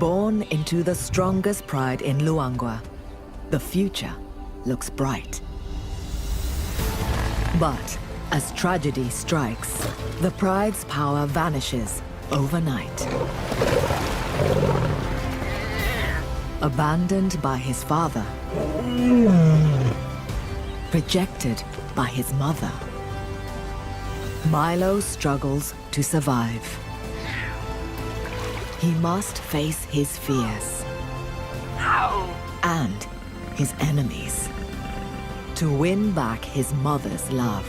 Born into the strongest pride in Luangwa, the future looks bright. But as tragedy strikes, the pride's power vanishes overnight. Abandoned by his father, rejected by his mother, Milo struggles to survive. He must face his fears and his enemies to win back his mother's love.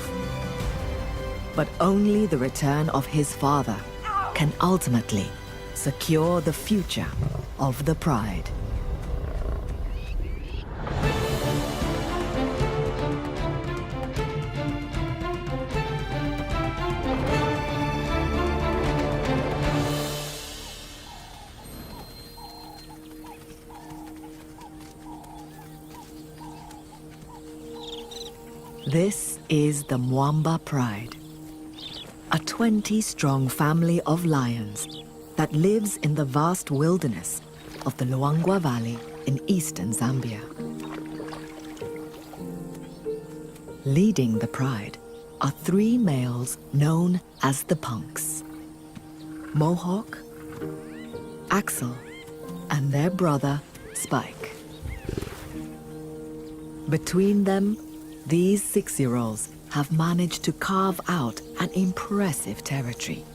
But only the return of his father can ultimately secure the future of the pride. This is the Mwamba Pride, a 20-strong family of lions that lives in the vast wilderness of the Luangwa Valley in eastern Zambia. Leading the pride are 3 males known as the Punks: Mohawk, Axel, and their brother, Spike. Between them, these 6-year-olds have managed to carve out an impressive territory.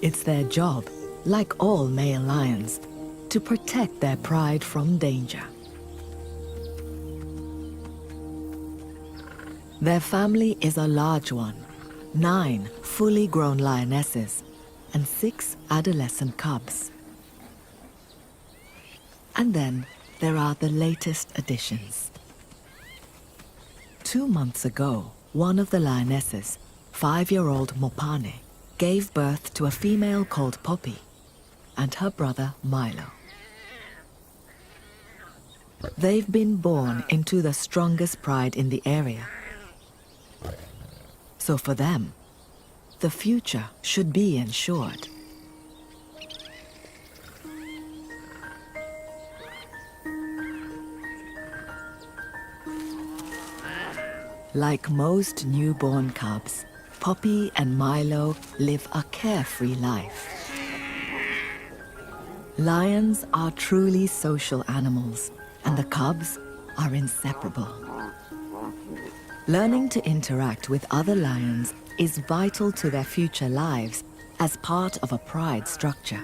It's their job, like all male lions, to protect their pride from danger. Their family is a large one: 9 fully grown lionesses and 6 adolescent cubs. And then there are the latest additions. 2 months ago, one of the lionesses, 5-year-old Mopane, gave birth to a female called Poppy and her brother Milo. They've been born into the strongest pride in the area. So for them, the future should be ensured. Like most newborn cubs, Poppy and Milo live a carefree life. Lions are truly social animals, and the cubs are inseparable. Learning to interact with other lions is vital to their future lives as part of a pride structure.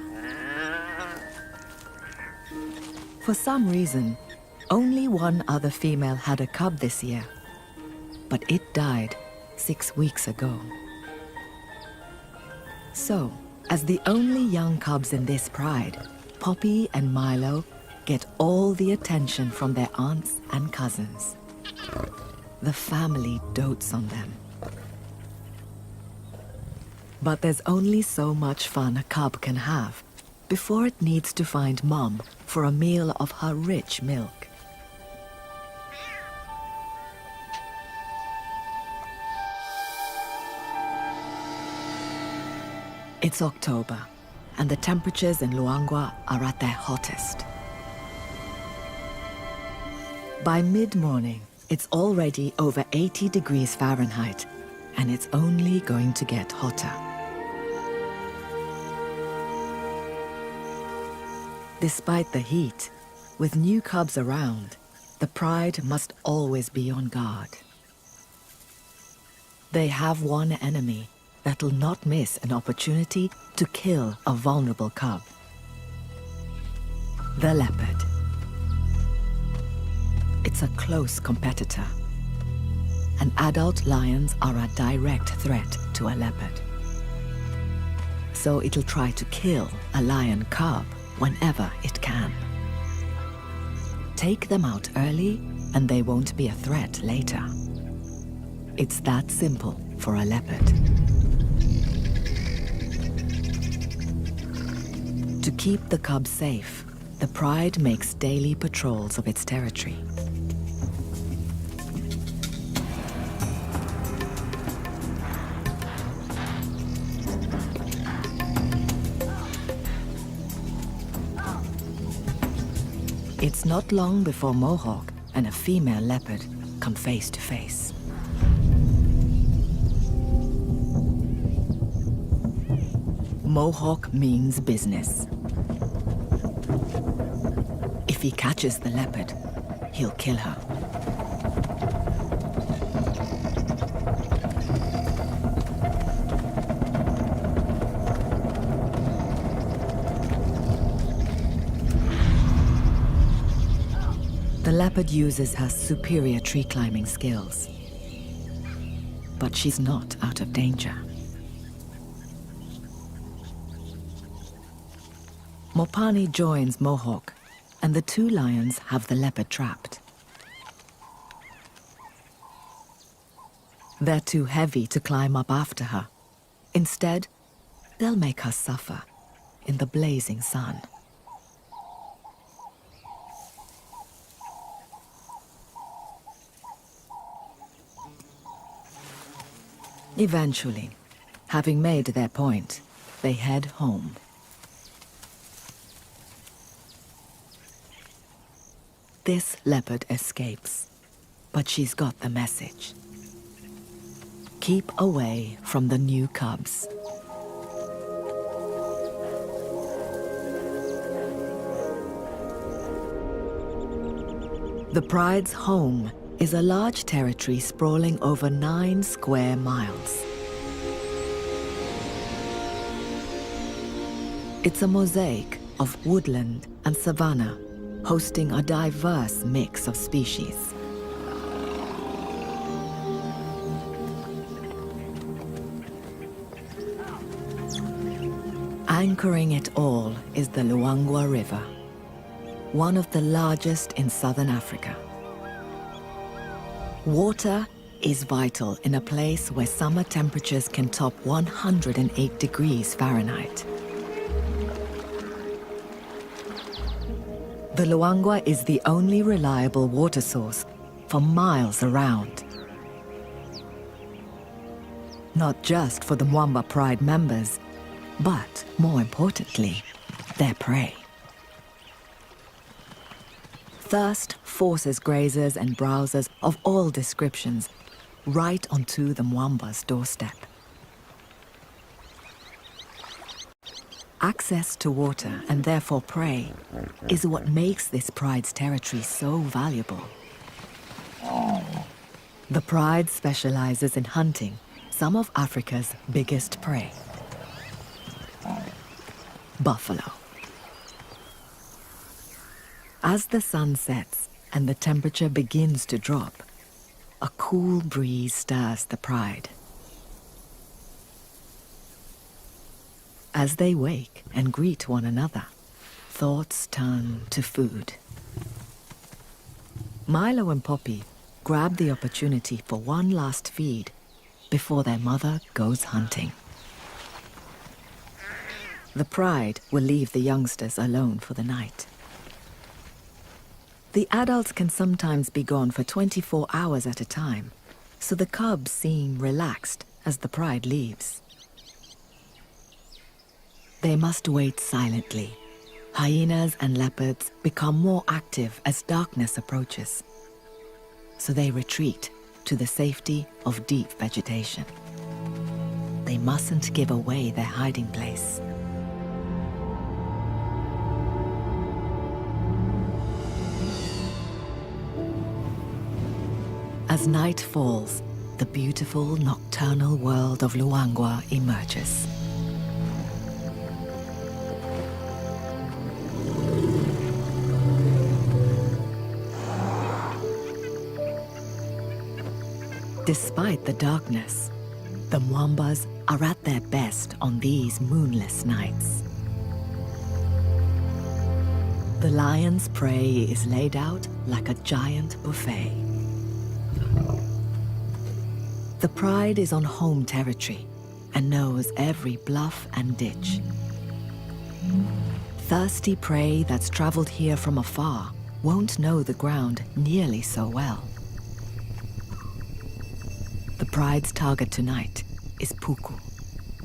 For some reason, only one other female had a cub this year, but it died 6 weeks ago. So, as the only young cubs in this pride, Poppy and Milo get all the attention from their aunts and cousins. The family dotes on them. But there's only so much fun a cub can have before it needs to find Mom for a meal of her rich milk. It's October, and the temperatures in Luangwa are at their hottest. By mid-morning, it's already over 80 degrees Fahrenheit, and it's only going to get hotter. Despite the heat, with new cubs around, the pride must always be on guard. They have one enemy that'll not miss an opportunity to kill a vulnerable cub: the leopard. It's a close competitor, and adult lions are a direct threat to a leopard. So it'll try to kill a lion cub whenever it can. Take them out early, and they won't be a threat later. It's that simple for a leopard. To keep the cubs safe, the pride makes daily patrols of its territory. It's not long before Mohawk and a female leopard come face to face. Mohawk means business. If he catches the leopard, he'll kill her. The leopard uses her superior tree climbing skills. But she's not out of danger. Mopani joins Mohawk, and the two lions have the leopard trapped. They're too heavy to climb up after her. Instead, they'll make her suffer in the blazing sun. Eventually, having made their point, they head home. This leopard escapes, but she's got the message. Keep away from the new cubs. The pride's home is a large territory sprawling over 9 square miles. It's a mosaic of woodland and savanna, hosting a diverse mix of species. Anchoring it all is the Luangwa River, one of the largest in southern Africa. Water is vital in a place where summer temperatures can top 108 degrees Fahrenheit. The Luangwa is the only reliable water source for miles around. Not just for the Mwamba Pride members, but more importantly, their prey. Thirst forces grazers and browsers of all descriptions right onto the Mwamba's doorstep. Access to water, and therefore prey, is what makes this pride's territory so valuable. The pride specializes in hunting some of Africa's biggest prey: buffalo. As the sun sets and the temperature begins to drop, a cool breeze stirs the pride. As they wake and greet one another, thoughts turn to food. Milo and Poppy grab the opportunity for one last feed before their mother goes hunting. The pride will leave the youngsters alone for the night. The adults can sometimes be gone for 24 hours at a time, so the cubs seem relaxed as the pride leaves. They must wait silently. Hyenas and leopards become more active as darkness approaches, so they retreat to the safety of deep vegetation. They mustn't give away their hiding place. As night falls, the beautiful nocturnal world of Luangwa emerges. Despite the darkness, the Mwambas are at their best on these moonless nights. The lion's prey is laid out like a giant buffet. The pride is on home territory and knows every bluff and ditch. Thirsty prey that's traveled here from afar won't know the ground nearly so well. The pride's target tonight is Puku,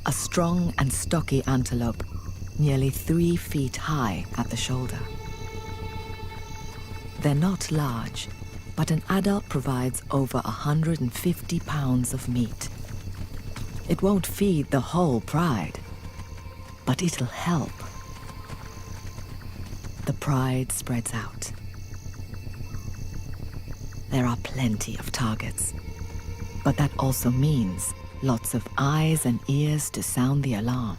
a strong and stocky antelope, nearly 3 feet high at the shoulder. They're not large, but an adult provides over 150 pounds of meat. It won't feed the whole pride, but it'll help. The pride spreads out. There are plenty of targets, but that also means lots of eyes and ears to sound the alarm.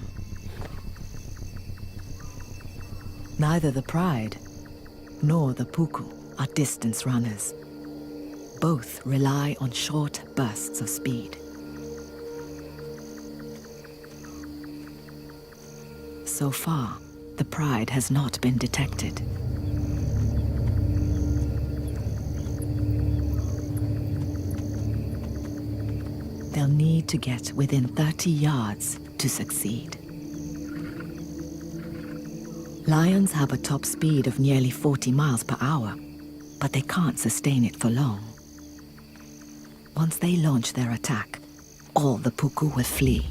Neither the pride nor the puku are distance runners. Both rely on short bursts of speed. So far, the pride has not been detected. They'll need to get within 30 yards to succeed. Lions have a top speed of nearly 40 miles per hour, but they can't sustain it for long. Once they launch their attack, all the puku will flee.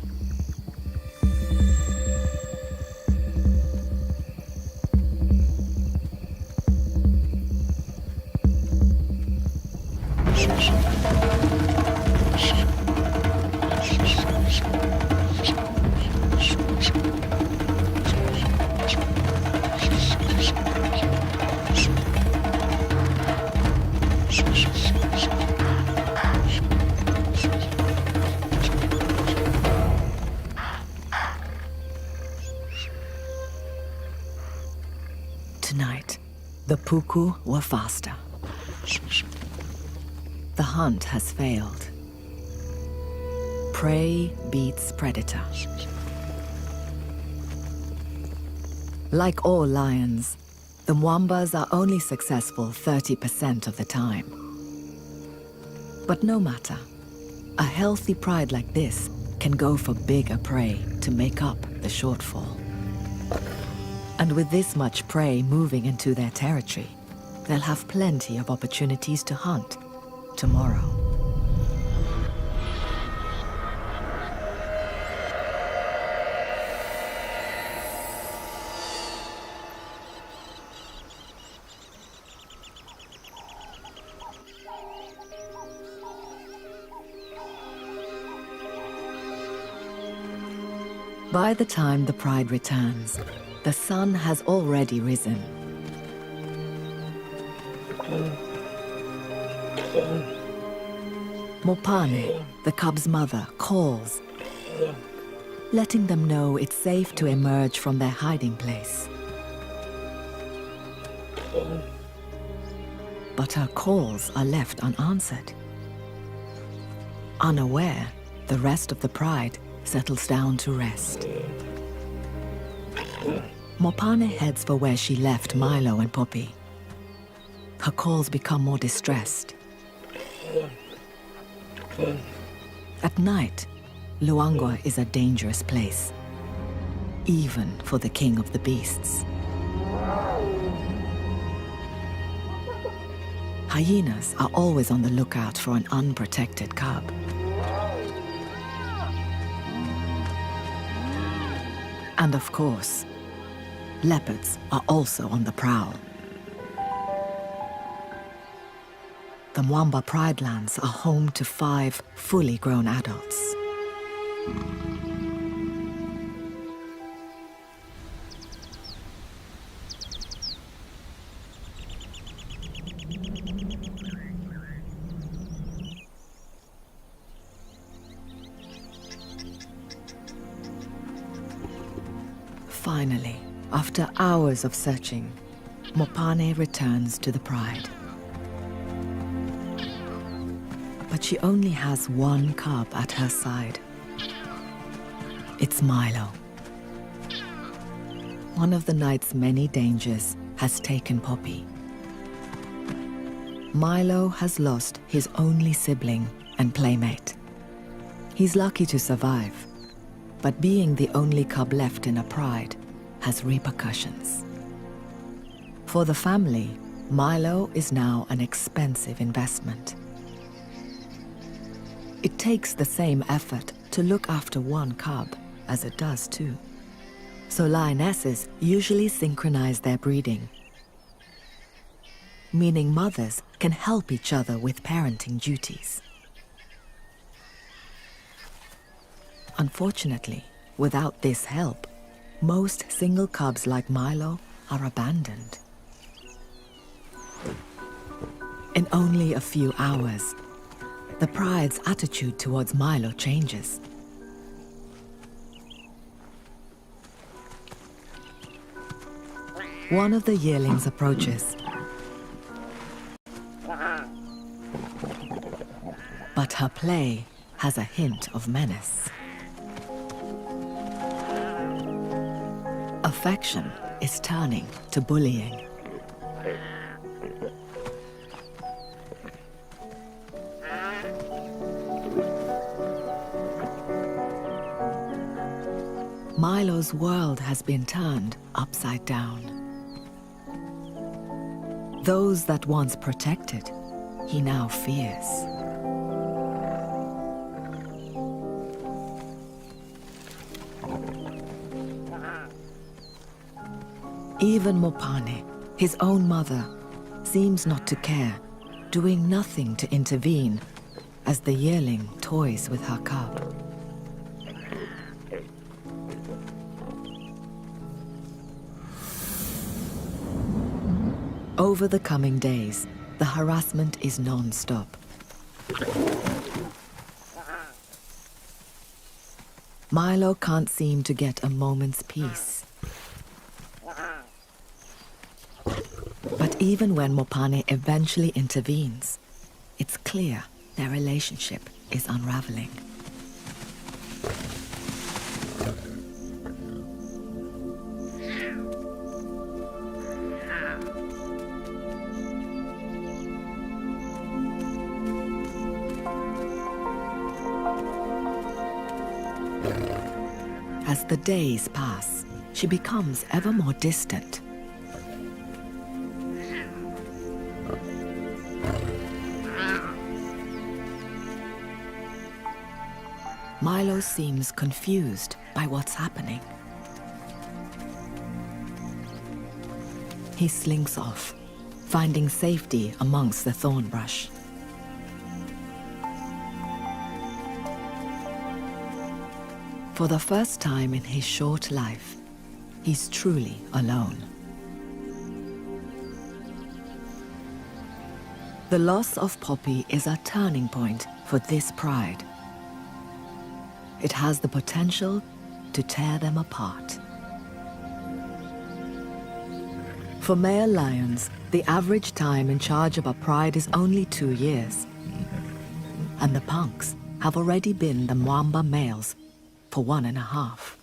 Tonight, the puku were faster. The hunt has failed. Prey beats predator. Like all lions, the Mwambas are only successful 30% of the time. But no matter, a healthy pride like this can go for bigger prey to make up the shortfall. And with this much prey moving into their territory, they'll have plenty of opportunities to hunt tomorrow. By the time the pride returns, the sun has already risen. Mopane, the cub's mother, calls, letting them know it's safe to emerge from their hiding place. But her calls are left unanswered. Unaware, the rest of the pride settles down to rest. Mopane heads for where she left Milo and Poppy. Her calls become more distressed. At night, Luangwa is a dangerous place, even for the king of the beasts. Hyenas are always on the lookout for an unprotected cub. And of course, leopards are also on the prowl. The Mwamba Pride Lands are home to 5 fully grown adults. Finally, after hours of searching, Mopane returns to the pride. But she only has one cub at her side. It's Milo. One of the night's many dangers has taken Poppy. Milo has lost his only sibling and playmate. He's lucky to survive, but being the only cub left in a pride has repercussions. For the family, Milo is now an expensive investment. It takes the same effort to look after one cub as it does two. So lionesses usually synchronize their breeding. meaning mothers can help each other with parenting duties. Unfortunately, without this help, most single cubs like Milo are abandoned. In only a few hours, the pride's attitude towards Milo changes. One of the yearlings approaches, but her play has a hint of menace. Affection is turning to bullying. Milo's world has been turned upside down. Those that once protected, he now fears. Even Mopane, his own mother, seems not to care, doing nothing to intervene as the yearling toys with her cub. Over the coming days, the harassment is non-stop. Milo can't seem to get a moment's peace. But even when Mopane eventually intervenes, it's clear their relationship is unraveling. As the days pass, she becomes ever more distant. Milo seems confused by what's happening. He slinks off, finding safety amongst the thorn brush. For the first time in his short life, he's truly alone. The loss of Poppy is a turning point for this pride. It has the potential to tear them apart. For male lions, the average time in charge of a pride is only 2 years. And the punks have already been the Mwamba males for 1.5.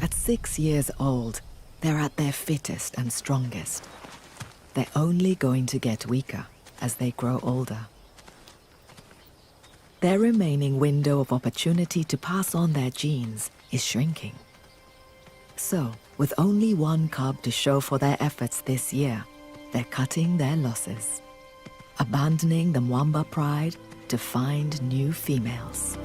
At 6 years old, they're at their fittest and strongest. They're only going to get weaker as they grow older. Their remaining window of opportunity to pass on their genes is shrinking. So, with only one cub to show for their efforts this year, they're cutting their losses, abandoning the Mwamba pride to find new females.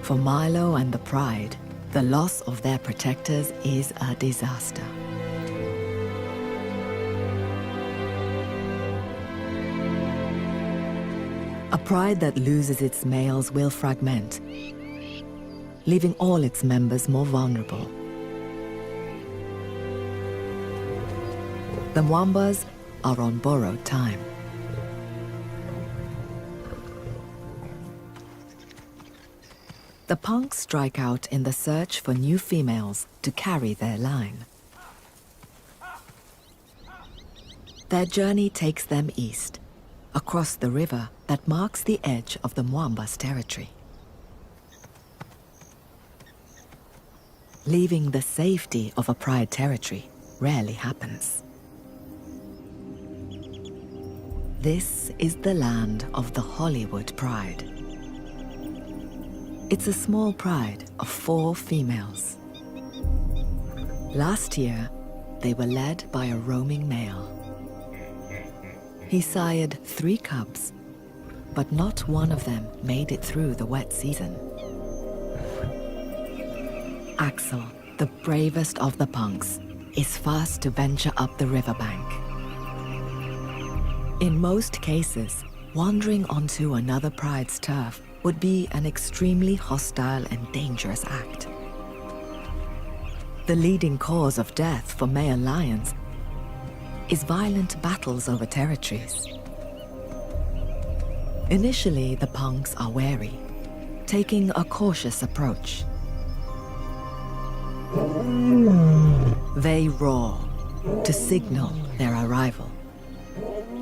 For Milo and the pride, the loss of their protectors is a disaster. A pride that loses its males will fragment, leaving all its members more vulnerable. The Mwambas are on borrowed time. The punks strike out in the search for new females to carry their line. Their journey takes them east, across the river that marks the edge of the Mwamba's territory. Leaving the safety of a pride territory rarely happens. This is the land of the Hollywood Pride. It's a small pride of 4 females. Last year, they were led by a roaming male. He sired 3 cubs, but not one of them made it through the wet season. Axel, the bravest of the punks is first to venture up the riverbank. In most cases, wandering onto another pride's turf would be an extremely hostile and dangerous act. The leading cause of death for male lions is violent battles over territories. Initially, the punks are wary, taking a cautious approach. They roar to signal their arrival.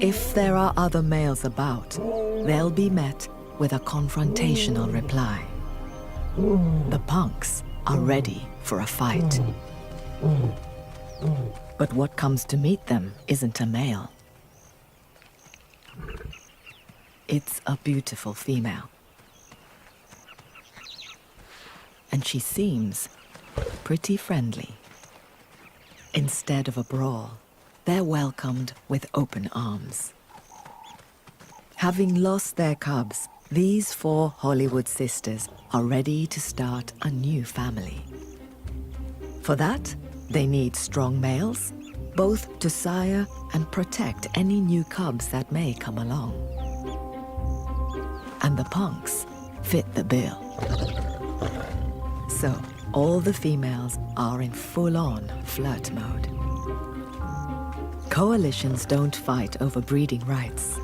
If there are other males about, they'll be met with a confrontational reply. The punks are ready for a fight. But what comes to meet them isn't a male. It's a beautiful female. And she seems pretty friendly. Instead of a brawl, they're welcomed with open arms. Having lost their cubs, these 4 Hollywood sisters are ready to start a new family. For that, they need strong males, both to sire and protect any new cubs that may come along. And the punks fit the bill. So, all the females are in full-on flirt mode. Coalitions don't fight over breeding rights.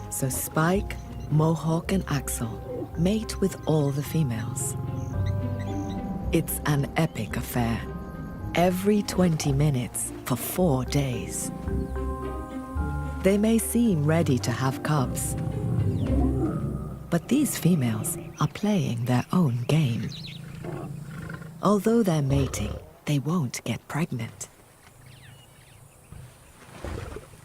So Spike, Mohawk, and Axel mate with all the females. It's an epic affair, every 20 minutes for 4 days. They may seem ready to have cubs, but these females are playing their own game. Although they're mating, they won't get pregnant.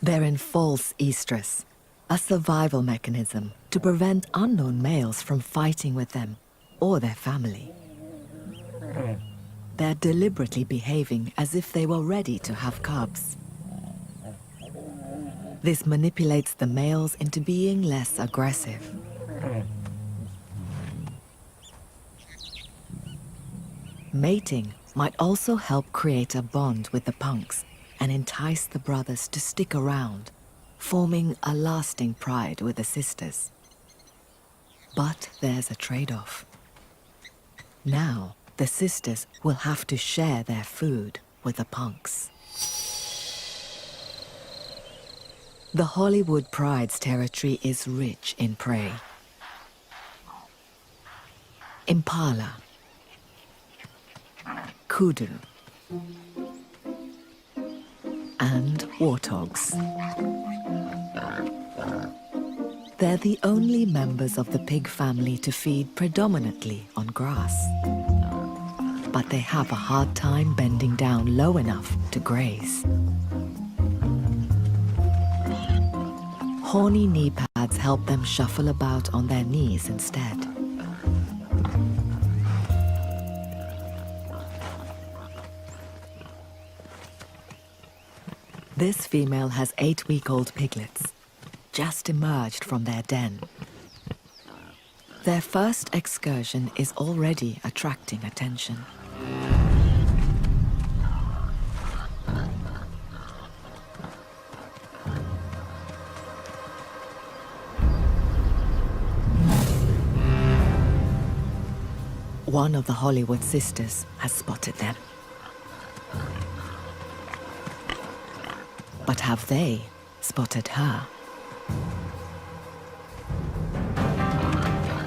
They're in false estrus, a survival mechanism to prevent unknown males from fighting with them or their family. They're deliberately behaving as if they were ready to have cubs. This manipulates the males into being less aggressive. Mating might also help create a bond with the punks and entice the brothers to stick around, forming a lasting pride with the sisters. But there's a trade-off. Now, the sisters will have to share their food with the punks. The Hollywood Pride's territory is rich in prey. Impala, kudu, and warthogs. They're the only members of the pig family to feed predominantly on grass. But they have a hard time bending down low enough to graze. Horny knee pads help them shuffle about on their knees instead. This female has 8-week-old piglets, just emerged from their den. Their first excursion is already attracting attention. One of the Hollywood sisters has spotted them. But have they spotted her?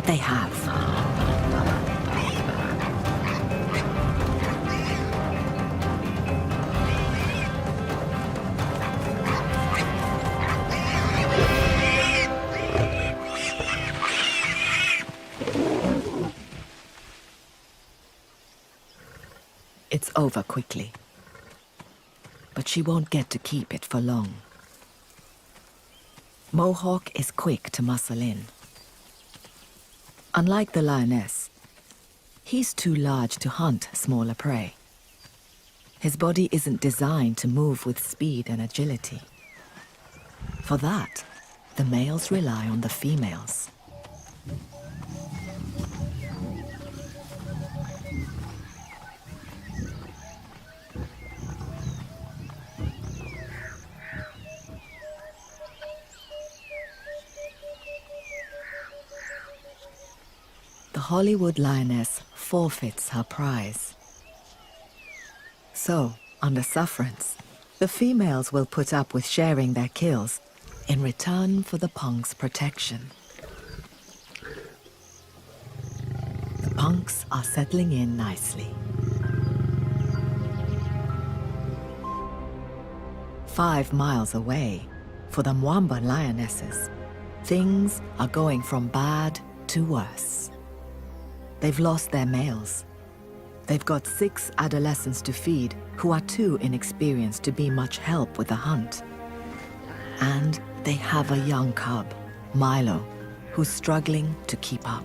They have. It's over quickly. But she won't get to keep it for long. Mohawk is quick to muscle in. Unlike the lioness, he's too large to hunt smaller prey. His body isn't designed to move with speed and agility. For that, the males rely on the females. Hollywood lioness forfeits her prize. So, under sufferance, the females will put up with sharing their kills in return for the punk's protection. The punks are settling in nicely. 5 miles away, for the Mwamba lionesses, things are going from bad to worse. They've lost their males. They've got 6 adolescents to feed who are too inexperienced to be much help with the hunt. And they have a young cub, Milo, who's struggling to keep up.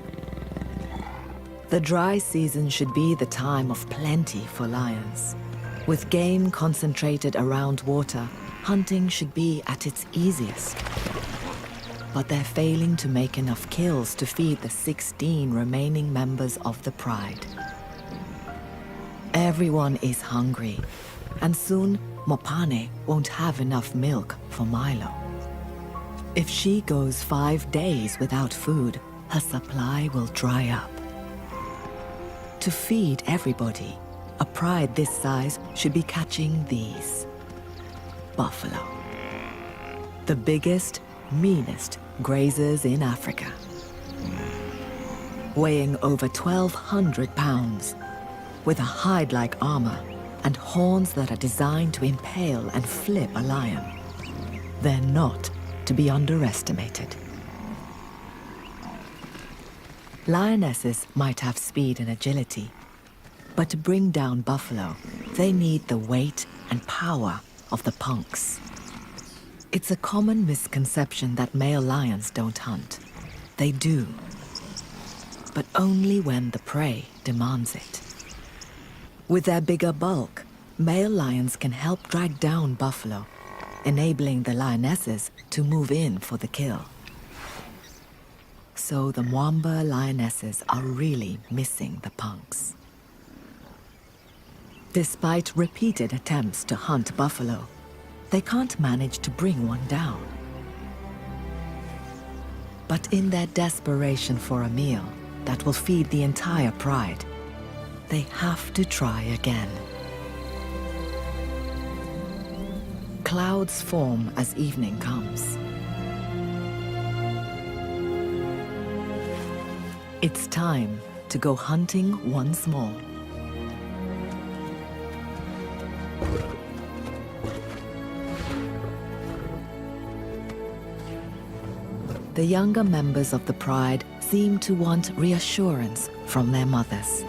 The dry season should be the time of plenty for lions. With game concentrated around water, hunting should be at its easiest. But they're failing to make enough kills to feed the 16 remaining members of the pride. Everyone is hungry, and soon Mopane won't have enough milk for Milo. If she goes 5 days without food, her supply will dry up. To feed everybody, a pride this size should be catching these. Buffalo. The biggest, meanest grazers in Africa. Weighing over 1,200 pounds, with a hide-like armor and horns that are designed to impale and flip a lion. They're not to be underestimated. Lionesses might have speed and agility, but to bring down buffalo, they need the weight and power of the punks. It's a common misconception that male lions don't hunt. They do, but only when the prey demands it. With their bigger bulk, male lions can help drag down buffalo, enabling the lionesses to move in for the kill. So the Mwamba lionesses are really missing the punks. Despite repeated attempts to hunt buffalo, they can't manage to bring one down. But in their desperation for a meal that will feed the entire pride, they have to try again. Clouds form as evening comes. It's time to go hunting once more. The younger members of the pride seem to want reassurance from their mothers.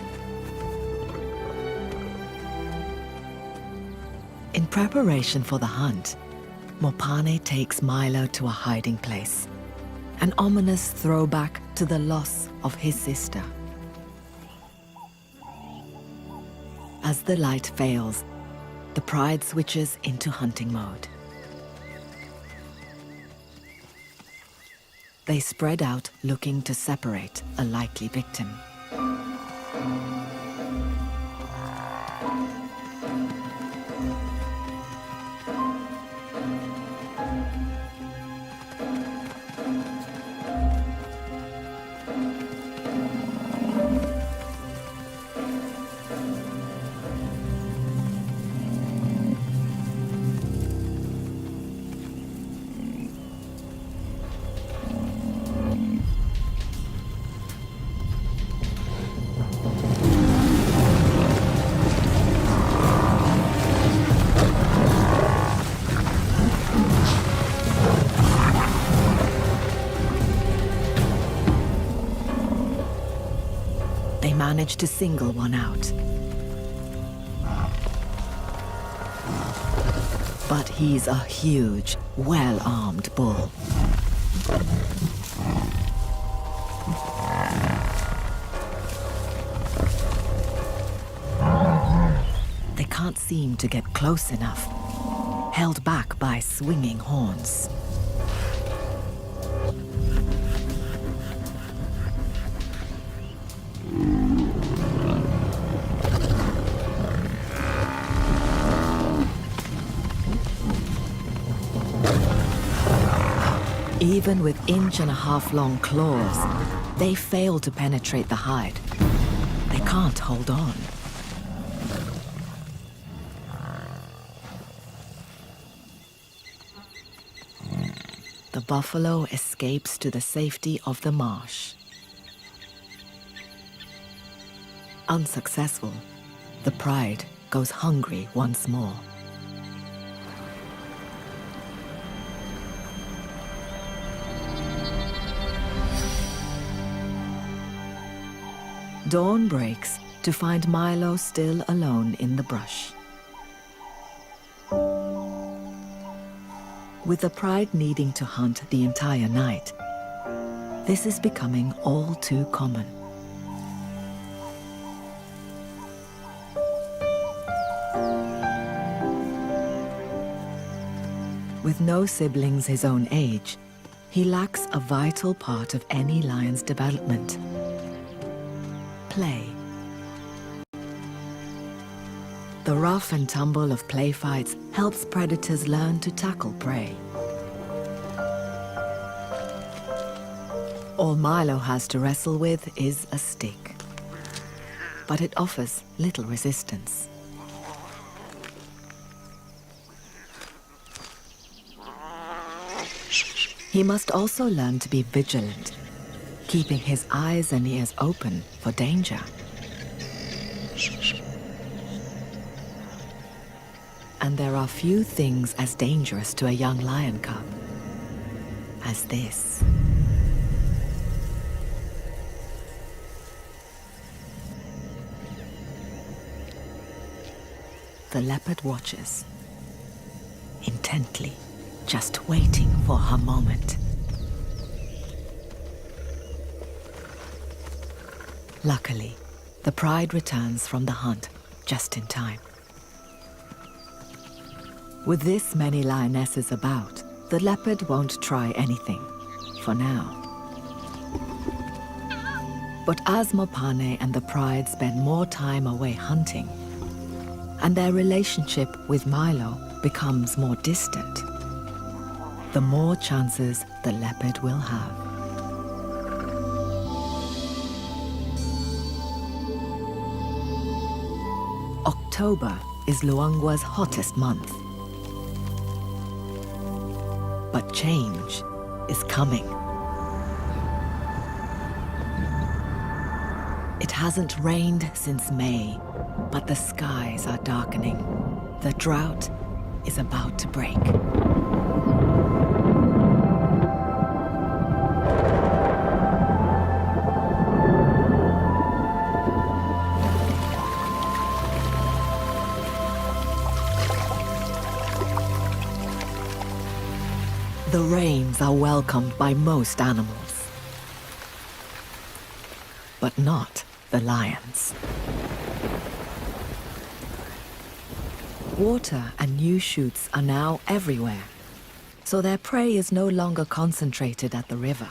In preparation for the hunt, Mopane takes Milo to a hiding place, an ominous throwback to the loss of his sister. As the light fails, the pride switches into hunting mode. They spread out, looking to separate a likely victim. Managed to single one out. But he's a huge, well-armed bull. They can't seem to get close enough, held back by swinging horns. Even with 1.5-inch long claws, They fail to penetrate the hide. They can't hold on. The buffalo escapes to the safety of the marsh. Unsuccessful, the pride goes hungry once more. Dawn breaks to find Milo still alone in the brush. With the pride needing to hunt the entire night, this is becoming all too common. With no siblings his own age, he lacks a vital part of any lion's development: play. The rough and tumble of play fights helps predators learn to tackle prey. All Milo has to wrestle with is a stick, but it offers little resistance. He must also learn to be vigilant, keeping his eyes and ears open for danger. And there are few things as dangerous to a young lion cub as this. The leopard watches, intently, just waiting for her moment. Luckily, the pride returns from the hunt just in time. With this many lionesses about, the leopard won't try anything, for now. But as Mopane and the pride spend more time away hunting, and their relationship with Milo becomes more distant, the more chances the leopard will have. October is Luangwa's hottest month. But change is coming. It hasn't rained since May, but the skies are darkening. The drought is about to break. The rains are welcomed by most animals, but not the lions. Water and new shoots are now everywhere, so their prey is no longer concentrated at the river.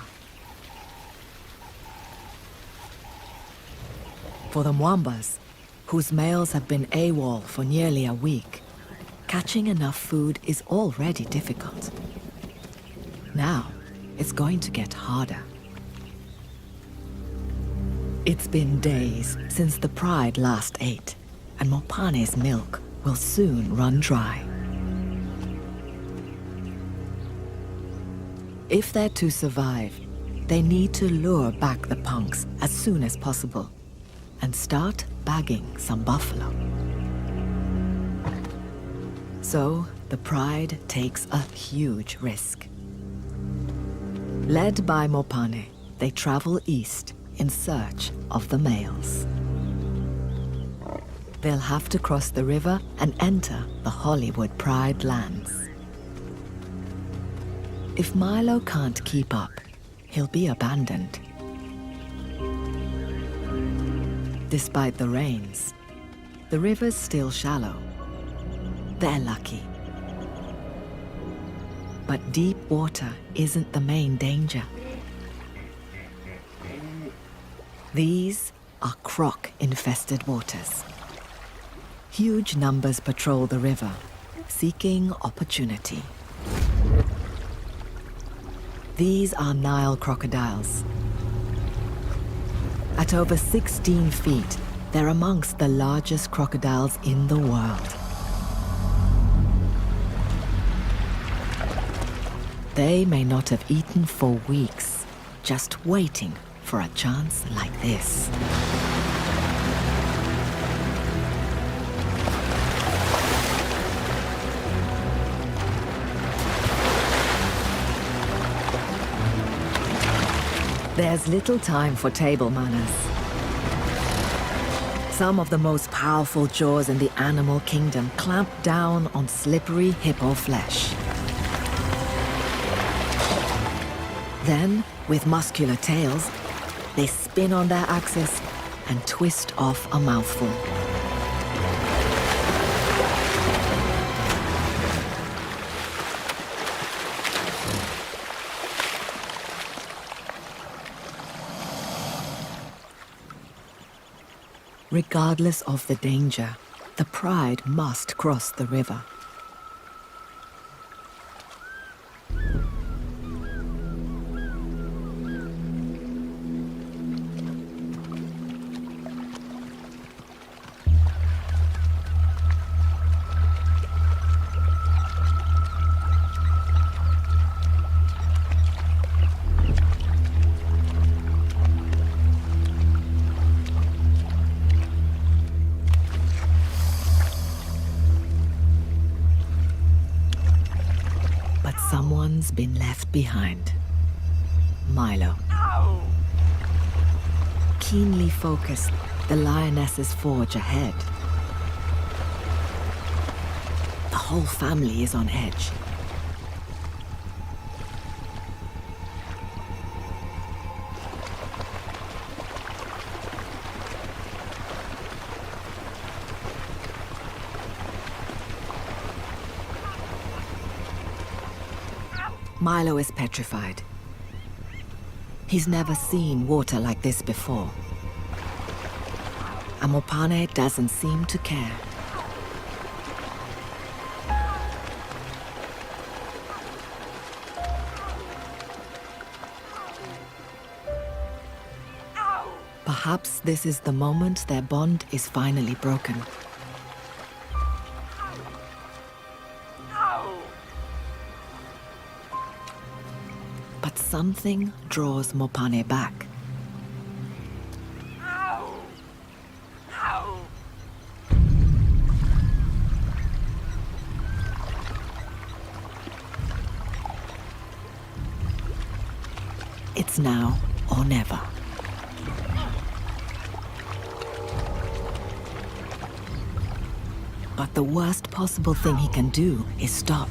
For the Mwambas, whose males have been AWOL for nearly a week, catching enough food is already difficult. Now, it's going to get harder. It's been days since the pride last ate, and Mopane's milk will soon run dry. If they're to survive, they need to lure back the punks as soon as possible and start bagging some buffalo. So, the pride takes a huge risk. Led by Mopane, they travel east in search of the males. They'll have to cross the river and enter the Hollywood Pride lands. If Milo can't keep up, he'll be abandoned. Despite the rains, the river's still shallow. They're lucky. But deep water isn't the main danger. These are croc-infested waters. Huge numbers patrol the river, seeking opportunity. These are Nile crocodiles. At over 16 feet, they're amongst the largest crocodiles in the world. They may not have eaten for weeks, just waiting for a chance like this. There's little time for table manners. Some of the most powerful jaws in the animal kingdom clamp down on slippery hippo flesh. Then, with muscular tails, they spin on their axis and twist off a mouthful. Regardless of the danger, the pride must cross the river. Someone's been left behind. Milo. Keenly focused, the lionesses forge ahead. The whole family is on edge. Milo is petrified. He's never seen water like this before. And Mopane doesn't seem to care. Perhaps this is the moment their bond is finally broken. But something draws Mopane back. It's now or never. But the worst possible thing he can do is stop.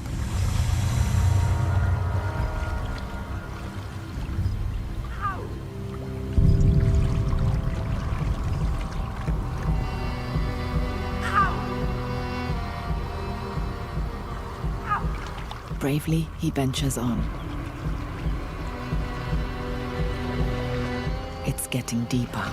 Bravely, he ventures on. It's getting deeper.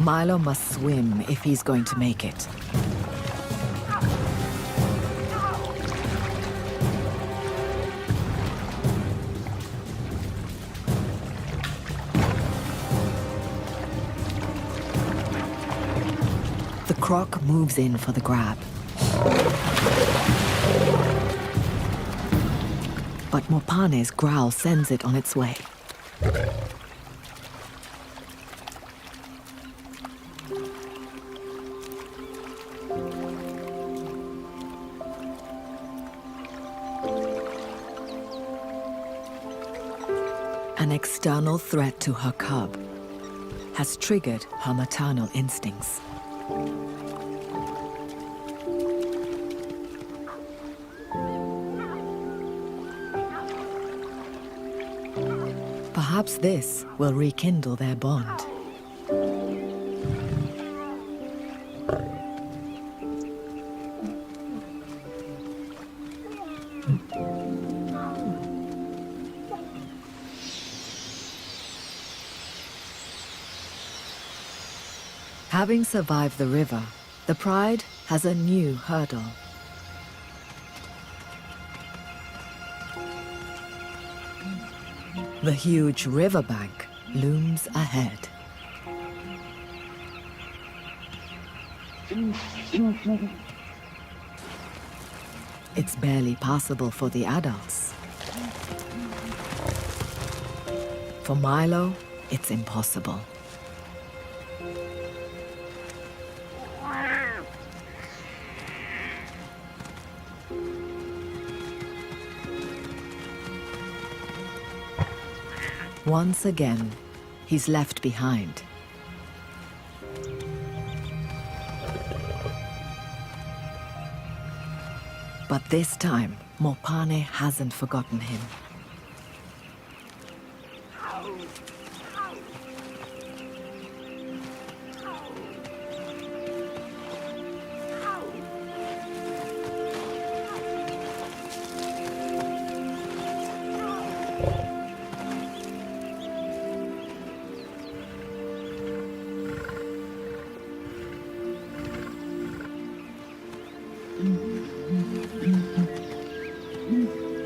Milo must swim if he's going to make it. The croc moves in for the grab. But Mopane's growl sends it on its way. An external threat to her cub has triggered her maternal instincts. Perhaps this will rekindle their bond. Having survived the river, the Pride has a new hurdle. The huge riverbank looms ahead. It's barely passable for the adults. For Milo, it's impossible. Once again, he's left behind. But this time, Mopane hasn't forgotten him.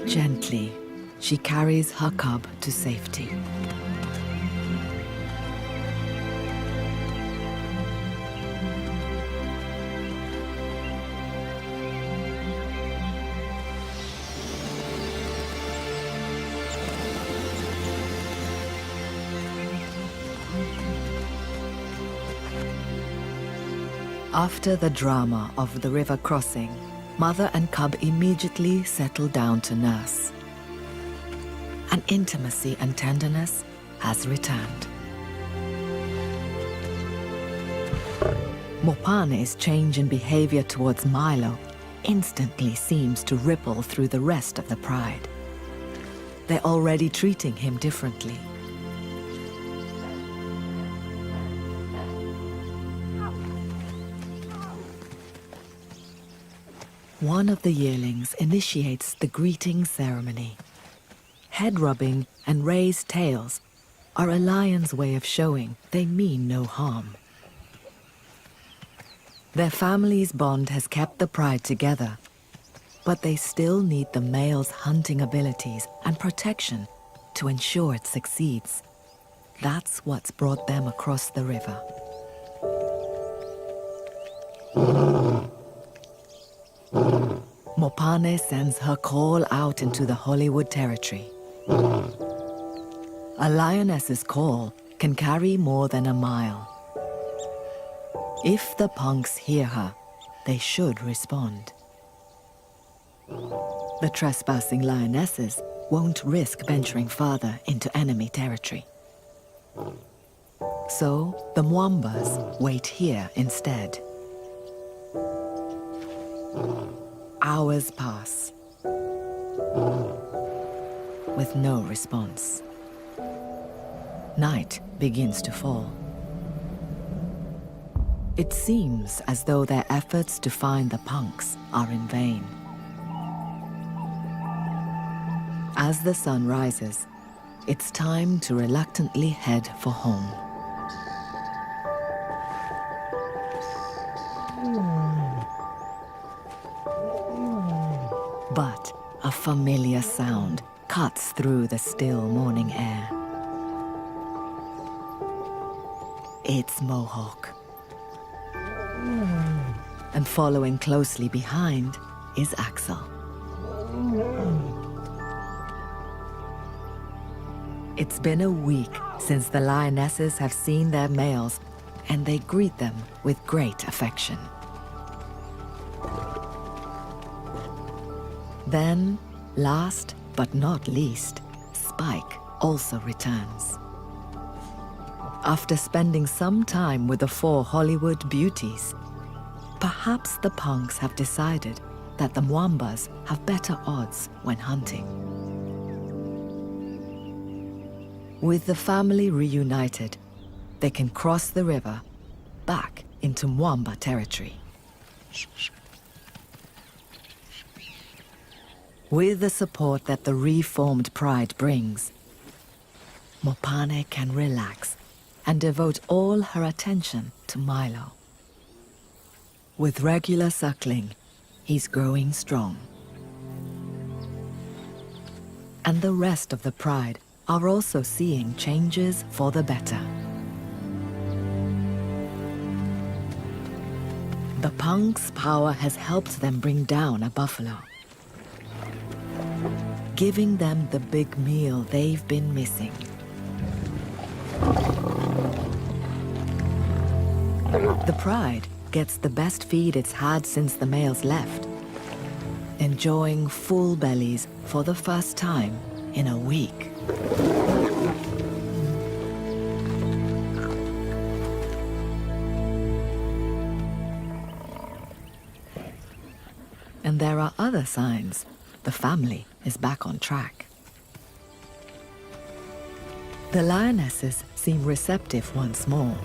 Gently, she carries her cub to safety. After the drama of the river crossing, mother and cub immediately settle down to nurse. An intimacy and tenderness has returned. Mopane's change in behavior towards Milo instantly seems to ripple through the rest of the Pride. They're already treating him differently. One of the yearlings initiates the greeting ceremony. Head rubbing and raised tails are a lion's way of showing they mean no harm. Their family's bond has kept the Pride together, but they still need the male's hunting abilities and protection to ensure it succeeds. That's what's brought them across the river. Mopane sends her call out into the Hollywood territory. A lioness's call can carry more than a mile. If the punks hear her, they should respond. The trespassing lionesses won't risk venturing farther into enemy territory. So the Mwambas wait here instead. Hours pass, with no response. Night begins to fall. It seems as though their efforts to find the punks are in vain. As the sun rises, it's time to reluctantly head for home. But a familiar sound cuts through the still morning air. It's Mohawk. And following closely behind is Axel. It's been a week since the lionesses have seen their males, and they greet them with great affection. Then, last but not least, Spike also returns. After spending some time with the 4 Hollywood beauties, perhaps the punks have decided that the Mwambas have better odds when hunting. With the family reunited, they can cross the river back into Mwamba territory. With the support that the reformed pride brings, Mopane can relax and devote all her attention to Milo. With regular suckling, he's growing strong. And the rest of the pride are also seeing changes for the better. The punk's power has helped them bring down a buffalo, giving them the big meal they've been missing. The pride gets the best feed it's had since the males left, enjoying full bellies for the first time in a week. And there are other signs the family is back on track. The lionesses seem receptive once more.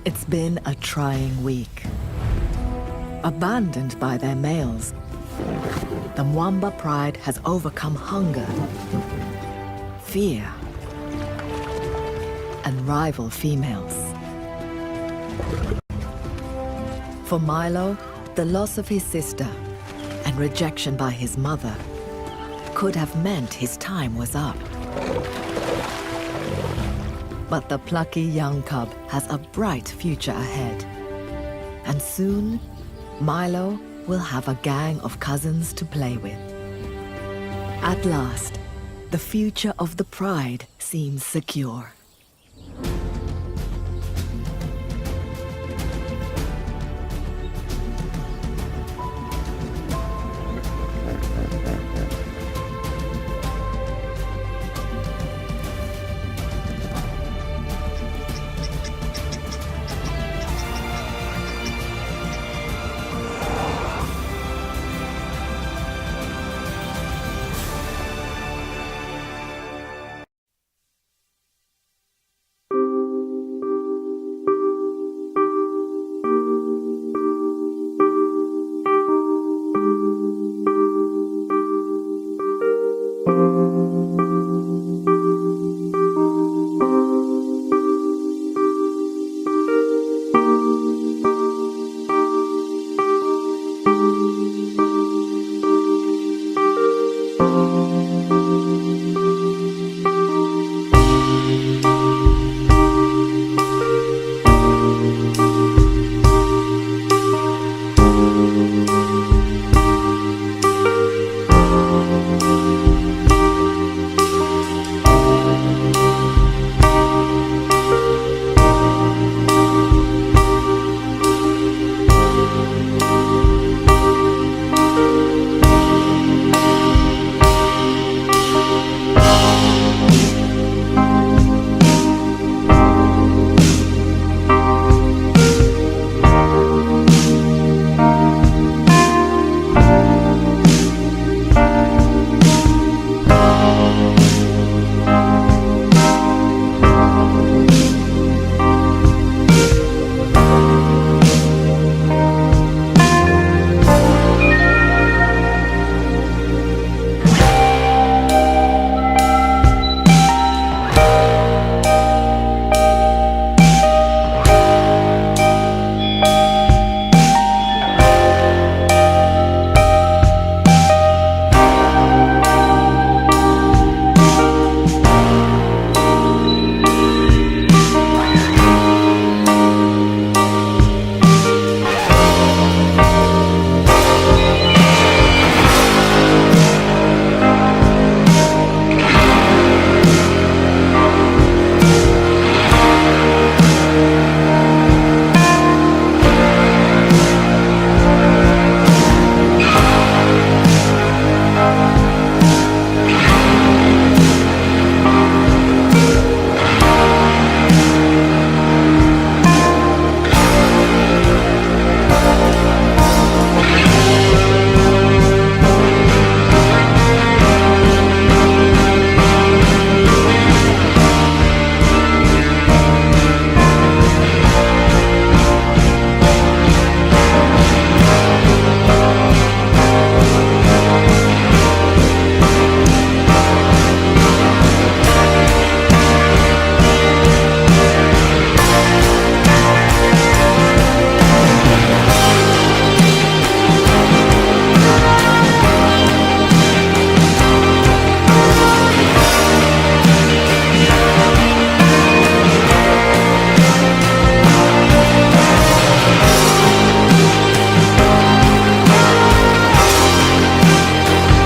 It's been a trying week. Abandoned by their males, the Mwamba pride has overcome hunger, fear, and rival females. For Milo, the loss of his sister and rejection by his mother could have meant his time was up. But the plucky young cub has a bright future ahead. And soon, Milo will have a gang of cousins to play with. At last, the future of the pride seems secure.